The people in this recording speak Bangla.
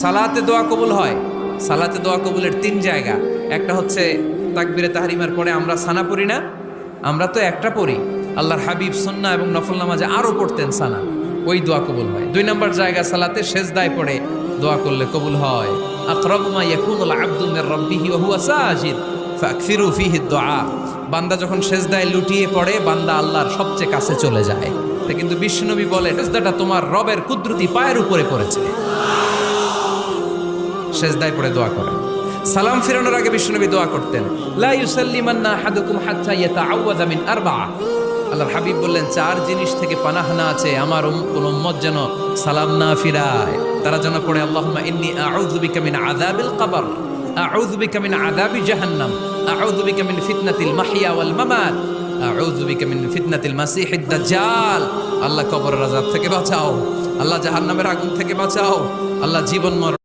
সালাতে দোয়া কবুল হয়। সালাতে দোয়া কবুলের তিন জায়গা। একটা হচ্ছে তাকবীরে তাহরিমার পরে আমরা সানা পড়ি না, আমরা তো একটা পড়ি, আল্লাহর হাবিব সুন্নাহ এবং নফল নামাজে আরো পড়তেন সানা, ওই দোয়া কবুল হয়। দুই নম্বর জায়গা সালাতে সেজদায় পড়ে দোয়া করলে কবুল হয়। আকরাবু মা ইয়াকুনুল আবদু মির রাব্বিহি ওয়া হুয়া সাজিদ ফাকসিরু ফীহি দুআ। বান্দা যখন সেজদায় লুটিয়ে পড়ে বান্দা আল্লাহর সবচেয়ে কাছে চলে যায়। তা কিন্তু বিশ্বনবী বলে সেজদাটা তোমার রবের কুদরতি পায়ের উপরে পড়েছে। সেজদায় পড়ে দোয়া করেন। সালাম ফিরানোর আগে বিশ্বনবী দোয়া করতেন, লা ইউসাল্লিমান্না আহাদুকুম হাত্তা ইয়াতাআওয়াযা মিন আরবা'a। আল্লাহর হাবিব বললেন, চার জিনিস থেকে পানাহ না আছে আমার কোন উম্মত যেন সালাম না ফিরায়। তারা যেন পড়ে, আল্লাহুম্মা ইন্নী আউযু বিকা মিন আযাবিল কবর, আউযু বিকা মিন আযাবি জাহান্নাম, আউযু বিকা মিন ফিতনাতিল মাহইয়া ওয়াল মামাত, আউযু বিকা মিন ফিতনাতিল মাসিহিদ দাজ্জাল। আল্লাহ কবরের আযাব থেকে বাঁচাও, আল্লাহ জাহান্নামের আগুন থেকে বাঁচাও, আল্লাহ জীবন মরণ